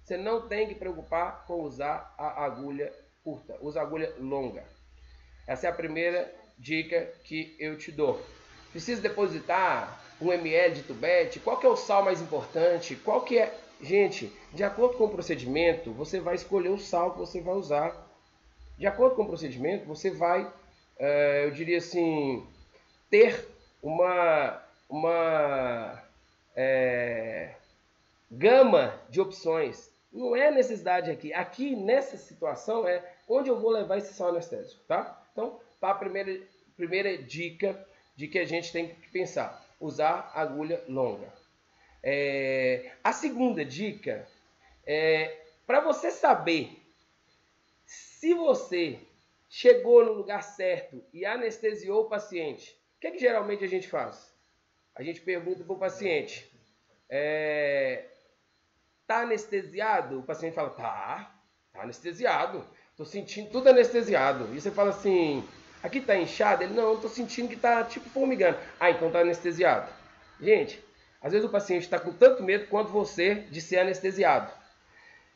Você não tem que preocupar com usar a agulha curta, usa a agulha longa. Essa é a primeira dica que eu te dou. Precisa depositar 1 ml de tubete? Qual que é o sal mais importante? Qual que é? Gente, de acordo com o procedimento, você vai escolher o sal que você vai usar. De acordo com o procedimento, você vai, eu diria assim, ter uma gama de opções. Não é necessidade aqui. Aqui, nessa situação, é onde eu vou levar esse sal anestésico, tá? Então, tá a primeira dica de que a gente tem que pensar, usar agulha longa. A segunda dica é para você saber se você chegou no lugar certo e anestesiou o paciente. O que geralmente a gente faz? A gente pergunta para o paciente, tá anestesiado? O paciente fala, tá anestesiado, tô sentindo tudo anestesiado. E você fala assim, aqui tá inchado? Ele, não, tô sentindo que tá tipo formigando. Ah, então tá anestesiado. Gente, às vezes o paciente está com tanto medo quanto você de ser anestesiado.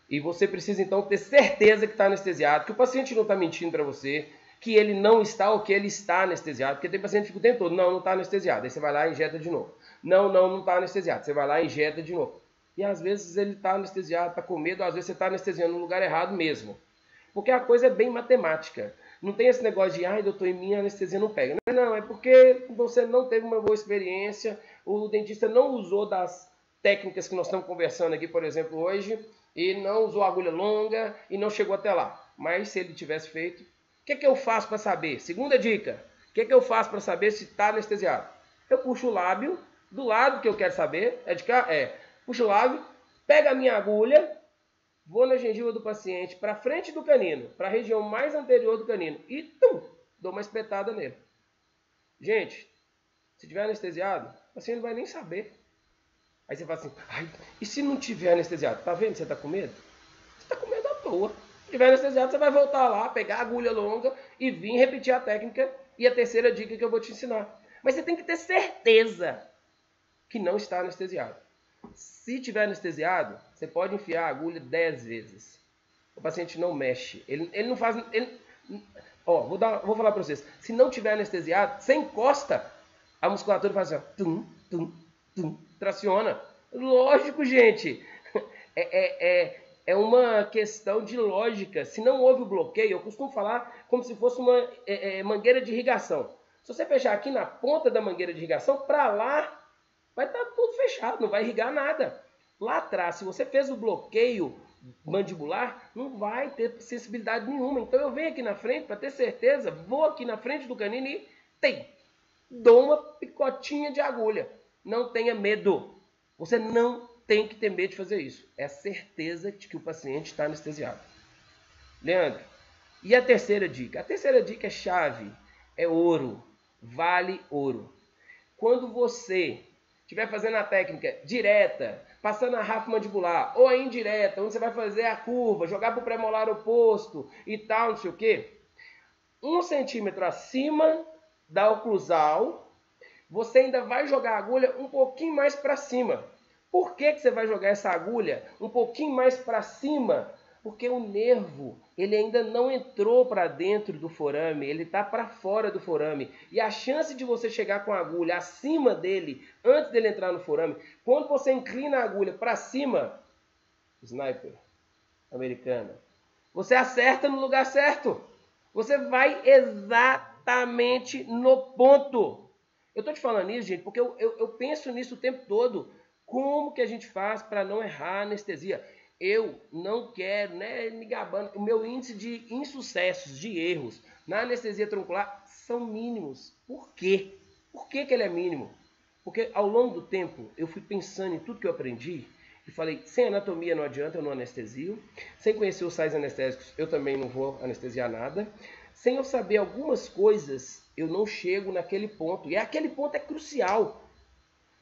E você precisa então ter certeza que está anestesiado, que o paciente não está mentindo para você, que ele não está ou que ele está anestesiado, porque tem paciente que fica o tempo todo, não está anestesiado. Aí você vai lá e injeta de novo. Não está anestesiado. Você vai lá e injeta de novo. E às vezes ele está anestesiado, está com medo, às vezes você está anestesiando no lugar errado mesmo. Porque a coisa é bem matemática. Não tem esse negócio de, ai doutor, em mim a anestesia não pega. Não, é porque você não teve uma boa experiência, o dentista não usou das técnicas que nós estamos conversando aqui, por exemplo, hoje, e não usou agulha longa e não chegou até lá. Mas se ele tivesse feito, o que eu faço para saber? Segunda dica, o que eu faço para saber se está anestesiado? Eu puxo o lábio do lado que eu quero saber, puxo o lábio, pego a minha agulha, vou na gengiva do paciente, para frente do canino, para a região mais anterior do canino e dou uma espetada nele. Gente, se tiver anestesiado, o paciente não vai nem saber. Aí você fala assim, e se não tiver anestesiado? Tá vendo que você tá com medo? Você tá com medo à toa. Se tiver anestesiado, você vai voltar lá, pegar a agulha longa e vir repetir a técnica e a terceira dica que eu vou te ensinar. Mas você tem que ter certeza que não está anestesiado. Se tiver anestesiado, você pode enfiar a agulha 10 vezes. O paciente não mexe. Ele não faz... vou falar para vocês. Se não tiver anestesiado, você encosta, a musculatura faz assim, ó, traciona. Lógico, gente. É uma questão de lógica. Se não houve o bloqueio, eu costumo falar como se fosse uma mangueira de irrigação. Se você fechar aqui na ponta da mangueira de irrigação, para lá vai estar tudo fechado, não vai irrigar nada. Lá atrás, se você fez o bloqueio mandibular, não vai ter sensibilidade nenhuma. Então eu venho aqui na frente para ter certeza, vou aqui na frente do canino e dou uma picotinha de agulha. Não tenha medo. Você não tem que ter medo de fazer isso. É a certeza de que o paciente está anestesiado. Leandro, e a terceira dica? A terceira dica é chave, é ouro, vale ouro. Quando você estiver fazendo a técnica direta, passando a ráfia mandibular, ou a indireta, onde você vai fazer a curva, jogar para o premolar oposto e tal, não sei o quê, 1 centímetro acima da oclusal, você ainda vai jogar a agulha um pouquinho mais para cima. Por que você vai jogar essa agulha um pouquinho mais para cima? Porque o nervo, ele ainda não entrou para dentro do forame, ele está para fora do forame. E a chance de você chegar com a agulha acima dele, antes dele entrar no forame, quando você inclina a agulha para cima, sniper americana, você acerta no lugar certo. Você vai exatamente no ponto. Eu estou te falando isso, gente, porque eu penso nisso o tempo todo. Como que a gente faz para não errar a anestesia? Eu não quero, me gabando. O meu índice de insucessos, de erros na anestesia troncular são mínimos. Por quê? Por que ele é mínimo? Porque ao longo do tempo eu fui pensando em tudo que eu aprendi e falei, sem anatomia não adianta, eu não anestesio. Sem conhecer os sais anestésicos, eu também não vou anestesiar nada. Sem eu saber algumas coisas, eu não chego naquele ponto. E aquele ponto é crucial.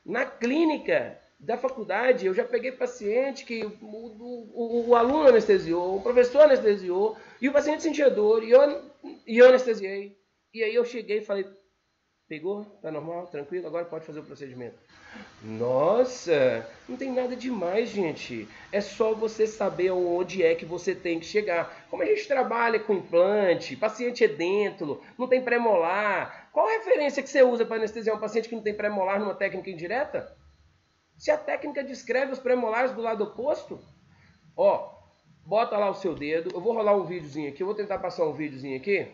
Na clínica da faculdade, eu já peguei paciente que o aluno anestesiou, o professor anestesiou, e o paciente sentia dor, e eu anestesiei. E aí eu cheguei e falei, pegou? Tá normal? Tranquilo? Agora pode fazer o procedimento. Nossa, não tem nada demais, gente. É só você saber onde é que você tem que chegar. Como a gente trabalha com implante, paciente edêntulo, não tem premolar, qual a referência que você usa para anestesiar um paciente que não tem premolar numa técnica indireta? Se a técnica descreve os premolares do lado oposto, bota lá o seu dedo. Eu vou rolar um videozinho aqui, eu vou tentar passar um videozinho aqui.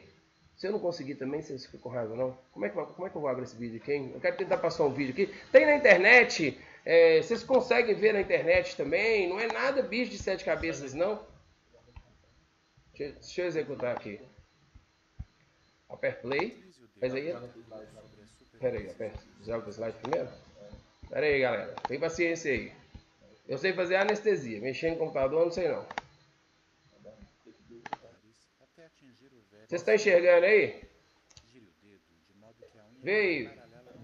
Se eu não conseguir também, vocês ficam com raiva, não? Como é que eu vou abrir esse vídeo aqui, hein? Eu quero tentar passar um vídeo aqui. Tem na internet, vocês conseguem ver na internet também. Não é nada bicho de 7 cabeças, não. Deixa eu executar aqui. Aperta play. Mas aí... Pera aí, aperta. Joga o slide primeiro? Pera aí, galera. Tem paciência aí. Eu sei fazer anestesia. Mexer em computador, eu não sei não. Vocês estão enxergando aí? Vê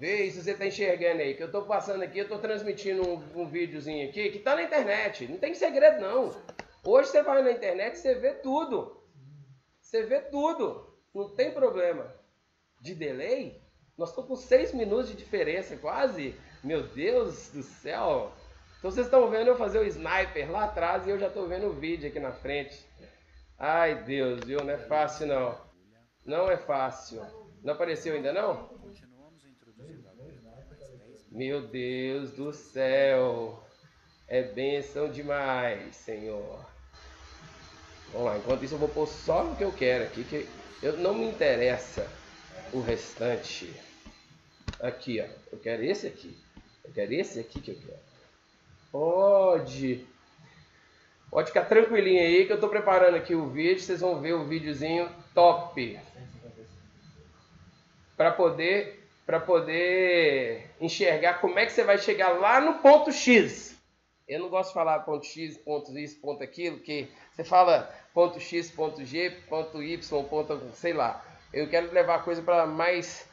aí se você está enxergando aí. Que eu estou passando aqui, eu estou transmitindo um videozinho aqui que está na internet. Não tem segredo não. Hoje você vai na internet e você vê tudo. Você vê tudo. Não tem problema. De delay? Nós estamos com 6 minutos de diferença quase. Meu Deus do céu. Então vocês estão vendo eu fazer o sniper lá atrás e eu já estou vendo o vídeo aqui na frente. Ai Deus, viu? Não é fácil não. Não é fácil. Não apareceu ainda não? Meu Deus do céu. É bênção demais, Senhor. Vamos lá, enquanto isso eu vou pôr só o que eu quero aqui, que não me interessa o restante. Aqui, ó. Eu quero esse aqui. Eu quero esse aqui que eu quero. Pode ficar tranquilinho aí que eu tô preparando aqui o vídeo. Vocês vão ver o videozinho top. Para poder enxergar como é que você vai chegar lá no ponto X. Eu não gosto de falar ponto X, ponto isso, ponto aquilo, que você fala ponto X, ponto G, ponto Y, ponto sei lá. Eu quero levar a coisa para mais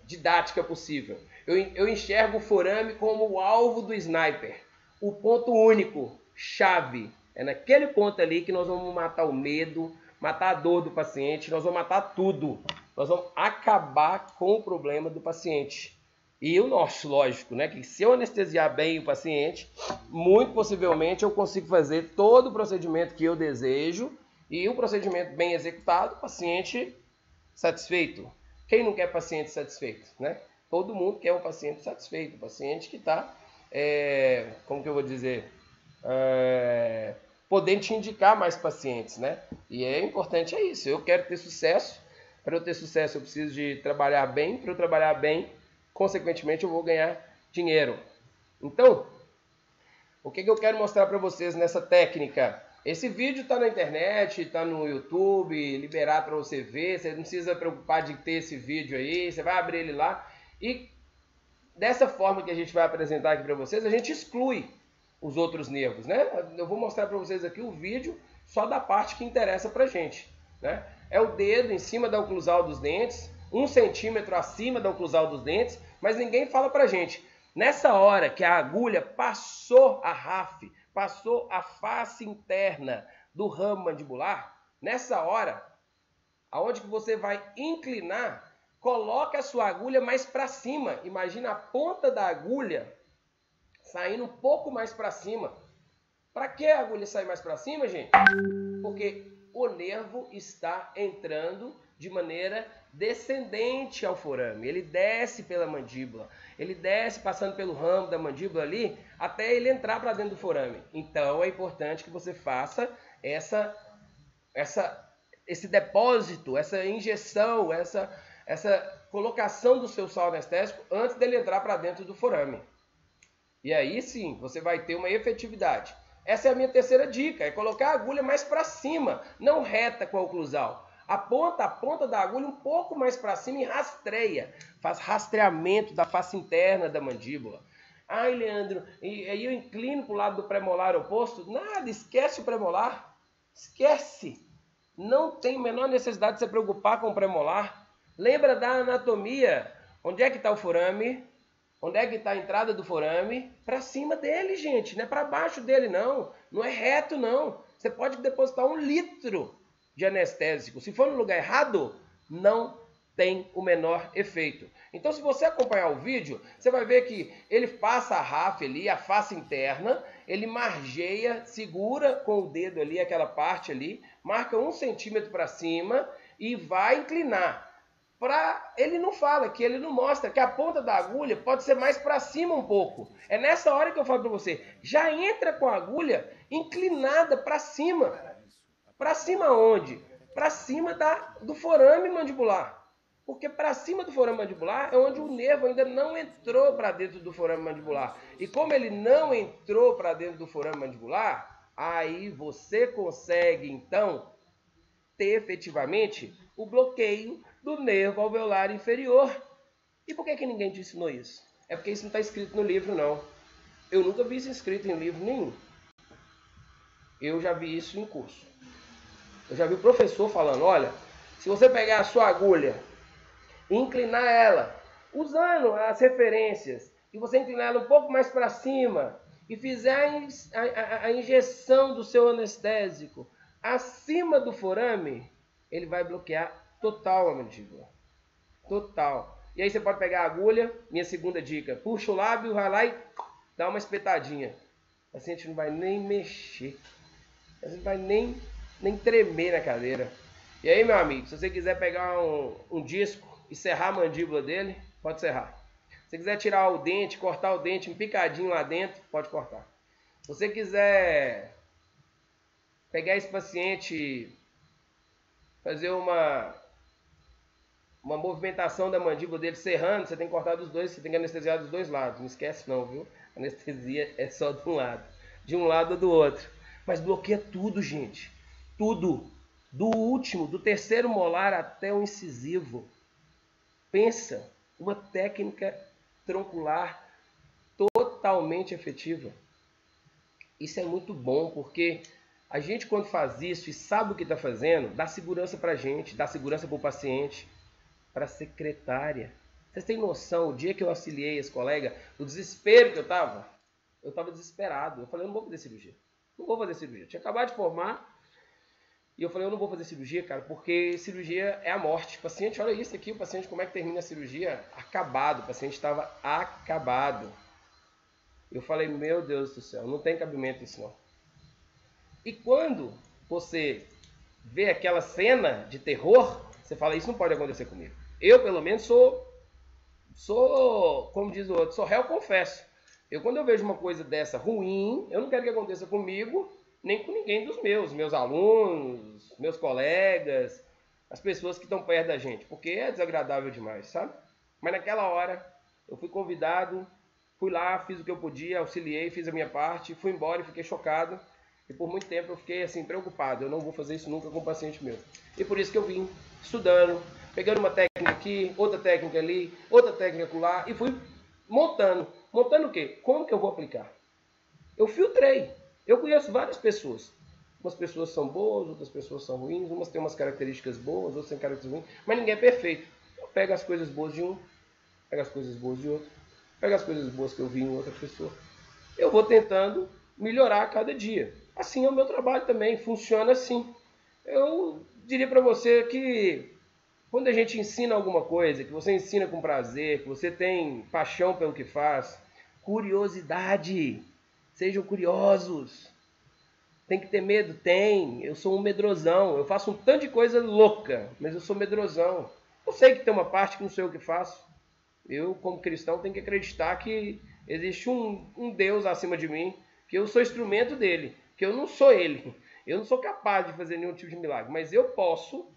didática possível. Eu enxergo o forame como o alvo do sniper. O ponto único, chave. É naquele ponto ali que nós vamos matar o medo, matar a dor do paciente, nós vamos matar tudo. Nós vamos acabar com o problema do paciente. E o nosso, lógico, né, que se eu anestesiar bem o paciente, muito possivelmente eu consigo fazer todo o procedimento que eu desejo e o procedimento bem executado, o paciente satisfeito. Quem não quer paciente satisfeito, né? Todo mundo quer um paciente satisfeito, um paciente que está, como que eu vou dizer, podendo te indicar mais pacientes, né? E é importante isso, eu quero ter sucesso. Para eu ter sucesso eu preciso de trabalhar bem, para eu trabalhar bem, consequentemente eu vou ganhar dinheiro. Então, o que eu quero mostrar para vocês nessa técnica? Esse vídeo está na internet, está no YouTube, liberado para você ver, você não precisa preocupar de ter esse vídeo aí, você vai abrir ele lá e dessa forma que a gente vai apresentar aqui para vocês, a gente exclui os outros nervos, né? Eu vou mostrar para vocês aqui o vídeo só da parte que interessa para a gente, né? É o dedo em cima da oclusal dos dentes, 1 centímetro acima da oclusal dos dentes, mas ninguém fala pra gente. Nessa hora que a agulha passou a RAF, passou a face interna do ramo mandibular, nessa hora, aonde que você vai inclinar, coloca a sua agulha mais para cima. Imagina a ponta da agulha saindo um pouco mais para cima. Para que a agulha sair mais para cima, gente? Porque o nervo está entrando de maneira descendente ao forame. Ele desce pela mandíbula, ele desce passando pelo ramo da mandíbula ali, até ele entrar para dentro do forame. Então é importante que você faça esse depósito, essa injeção, essa colocação do seu sal anestésico antes dele entrar para dentro do forame. E aí sim, você vai ter uma efetividade. Essa é a minha terceira dica, é colocar a agulha mais para cima, não reta com a oclusal. Aponta a ponta da agulha um pouco mais para cima e rastreia. Faz rastreamento da face interna da mandíbula. Ai, Leandro, e aí eu inclino para o lado do premolar oposto? Nada, esquece o premolar. Esquece. Não tem a menor necessidade de se preocupar com o premolar. Lembra da anatomia. Onde é que está o forame? Onde é que está a entrada do forame? Para cima dele, gente. Não é para baixo dele, não. Não é reto, não. Você pode depositar 1 litro de anestésico. Se for no lugar errado, não tem o menor efeito. Então, se você acompanhar o vídeo, você vai ver que ele passa a RAF ali, a face interna, ele margeia, segura com o dedo ali, aquela parte ali, marca 1 centímetro para cima e vai inclinar. Ele não fala, que ele não mostra que a ponta da agulha pode ser mais para cima um pouco. É nessa hora que eu falo para você, já entra com a agulha inclinada para cima. Para cima onde? Para cima do forame mandibular. Porque para cima do forame mandibular é onde o nervo ainda não entrou para dentro do forame mandibular. E como ele não entrou para dentro do forame mandibular, aí você consegue então ter efetivamente o bloqueio do nervo alveolar inferior. E por que ninguém te ensinou isso? É porque isso não está escrito no livro, não. Eu nunca vi isso escrito em livro nenhum. Eu já vi isso em curso. Eu já vi o professor falando, olha, se você pegar a sua agulha e inclinar ela, usando as referências, e você inclinar ela um pouco mais para cima, e fizer a injeção do seu anestésico acima do forame, ele vai bloquear total a mandíbula. Total. E aí você pode pegar a agulha, minha segunda dica, puxa o lábio, vai lá e dá uma espetadinha. O paciente não vai nem mexer. O paciente não vai nem tremer na cadeira. E aí, meu amigo, se você quiser pegar um disco e serrar a mandíbula dele, pode serrar. Se você quiser tirar o dente, cortar o dente, um picadinho lá dentro, pode cortar. Se você quiser pegar esse paciente, fazer uma movimentação da mandíbula dele serrando, você tem que cortar dos dois, você tem que anestesiar dos dois lados. Não esquece não, viu? Anestesia é só de um lado ou do outro. Mas bloqueia tudo, gente. Tudo. Do último, do terceiro molar até o incisivo. Pensa, uma técnica troncular totalmente efetiva. Isso é muito bom, porque a gente quando faz isso e sabe o que está fazendo, dá segurança para a gente, dá segurança para o paciente, para a secretária. Vocês têm noção, o dia que eu auxiliei esse colega, o desespero que eu estava desesperado. Eu falei, eu não vou fazer cirurgia. Não vou fazer cirurgia. Eu tinha acabado de formar e eu falei, eu não vou fazer cirurgia, cara, porque cirurgia é a morte. O paciente, olha isso aqui, o paciente, como é que termina a cirurgia? Acabado, o paciente estava acabado. Eu falei, meu Deus do céu, não tem cabimento isso não. E quando você vê aquela cena de terror, você fala, isso não pode acontecer comigo. Eu, pelo menos, sou, como diz o outro, sou réu confesso. Quando eu vejo uma coisa dessa ruim, eu não quero que aconteça comigo, nem com ninguém dos meus alunos, meus colegas, as pessoas que estão perto da gente, porque é desagradável demais, sabe? Mas naquela hora, eu fui convidado, fui lá, fiz o que eu podia, auxiliei, fiz a minha parte, fui embora e fiquei chocado. E por muito tempo eu fiquei assim, preocupado, eu não vou fazer isso nunca com um paciente meu. E por isso que eu vim estudando, pegando uma técnica aqui, outra técnica ali, outra técnica lá, e fui montando. Montando o quê? Como que eu vou aplicar? Eu filtrei. Eu conheço várias pessoas. Umas pessoas são boas, outras pessoas são ruins, umas têm umas características boas, outras têm características ruins, mas ninguém é perfeito. Eu pego as coisas boas de um, pego as coisas boas de outro, pego as coisas boas que eu vi em outra pessoa. Eu vou tentando melhorar a cada dia. Assim é o meu trabalho também, funciona assim. Eu diria para você que quando a gente ensina alguma coisa, que você ensina com prazer, que você tem paixão pelo que faz, curiosidade, sejam curiosos. Tem que ter medo? Tem. Eu sou um medrosão, eu faço um tanto de coisa louca, mas eu sou medrosão. Eu sei que tem uma parte que não sei o que faço. Eu, como cristão, tenho que acreditar que existe um Deus acima de mim, que eu sou instrumento dele, que eu não sou ele. Eu não sou capaz de fazer nenhum tipo de milagre, mas eu posso,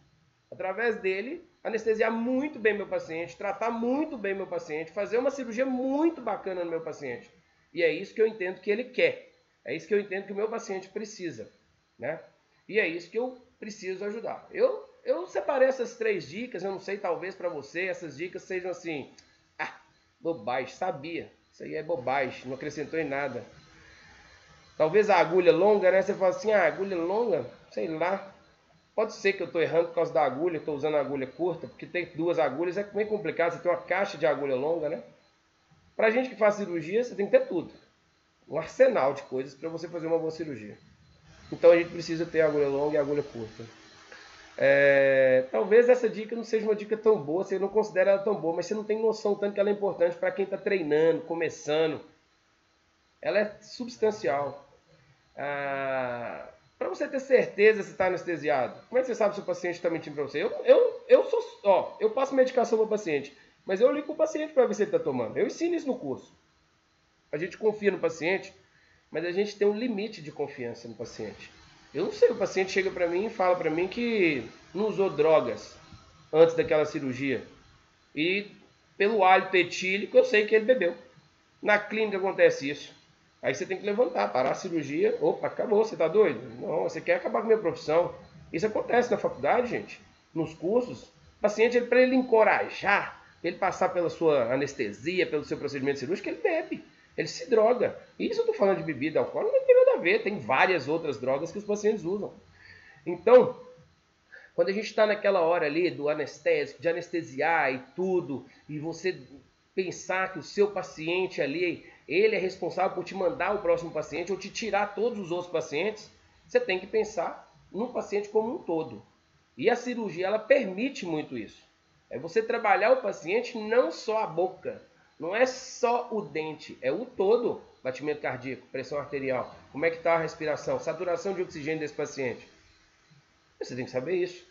através dele, anestesiar muito bem meu paciente, tratar muito bem meu paciente, fazer uma cirurgia muito bacana no meu paciente. E é isso que eu entendo que ele quer. É isso que eu entendo que o meu paciente precisa, né? E é isso que eu preciso ajudar. Eu separei essas 3 dicas, eu não sei, talvez para você essas dicas sejam assim, bobagem, sabia. Isso aí é bobagem, não acrescentou em nada. Talvez a agulha longa, né? Você fala assim, agulha longa, sei lá. Pode ser que eu estou errando por causa da agulha, estou usando a agulha curta, porque tem 2 agulhas, é meio complicado, você tem uma caixa de agulha longa, né? Pra gente que faz cirurgia, você tem que ter tudo. Um arsenal de coisas para você fazer uma boa cirurgia. Então a gente precisa ter a agulha longa e a agulha curta. Talvez essa dica não seja uma dica tão boa, você não considera ela tão boa, mas você não tem noção tanto que ela é importante para quem está treinando, começando. Ela é substancial. Para você ter certeza se está anestesiado, como é que você sabe se o paciente está mentindo para você? Eu passo medicação para o paciente, mas eu ligo para o paciente para ver se ele está tomando. Eu ensino isso no curso. A gente confia no paciente, mas a gente tem um limite de confiança no paciente. Eu não sei, o paciente chega para mim e fala para mim que não usou drogas antes daquela cirurgia. E pelo hálito etílico eu sei que ele bebeu. Na clínica acontece isso. Aí você tem que levantar, parar a cirurgia. Opa, acabou, você tá doido? Não, você quer acabar com a minha profissão. Isso acontece na faculdade, gente, nos cursos. O paciente, para ele encorajar ele passar pela sua anestesia, pelo seu procedimento cirúrgico, ele bebe, ele se droga. Isso eu estou falando de bebida alcoólica, não tem nada a ver, tem várias outras drogas que os pacientes usam. Então, quando a gente está naquela hora ali do anestésico, de anestesiar e tudo, e você pensar que o seu paciente ali, ele é responsável por te mandar o próximo paciente ou te tirar todos os outros pacientes, você tem que pensar no paciente como um todo. E a cirurgia, ela permite muito isso. É você trabalhar o paciente não só a boca, não é só o dente, é o todo. Batimento cardíaco, pressão arterial, como é que está a respiração, saturação de oxigênio desse paciente. Você tem que saber isso.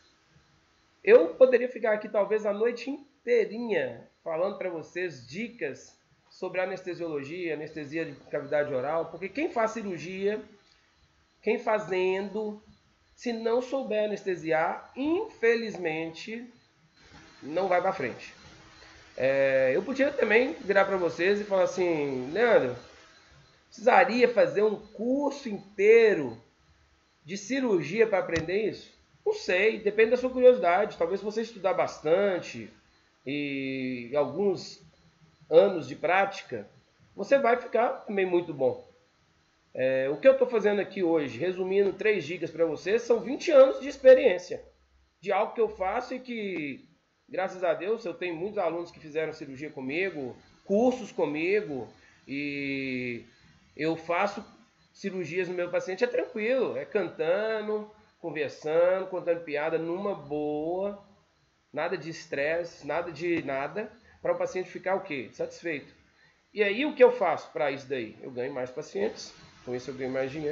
Eu poderia ficar aqui talvez a noite inteirinha falando para vocês dicas sobre anestesiologia, anestesia de cavidade oral, porque quem faz cirurgia, quem fazendo, se não souber anestesiar, infelizmente, não vai para frente. Eu podia também virar para vocês e falar assim, Leandro, precisaria fazer um curso inteiro de cirurgia para aprender isso? Não sei, depende da sua curiosidade. Talvez você estudar bastante e alguns anos de prática, você vai ficar também muito bom. O que eu estou fazendo aqui hoje, resumindo 3 dicas para vocês, são 20 anos de experiência de algo que eu faço e que, graças a Deus, eu tenho muitos alunos que fizeram cirurgia comigo, cursos comigo, e eu faço cirurgias no meu paciente, é tranquilo, é cantando, conversando, contando piada, numa boa, nada de estresse, nada de nada, para o paciente ficar o quê? Satisfeito. E aí o que eu faço para isso daí? Eu ganho mais pacientes, com isso eu ganho mais dinheiro.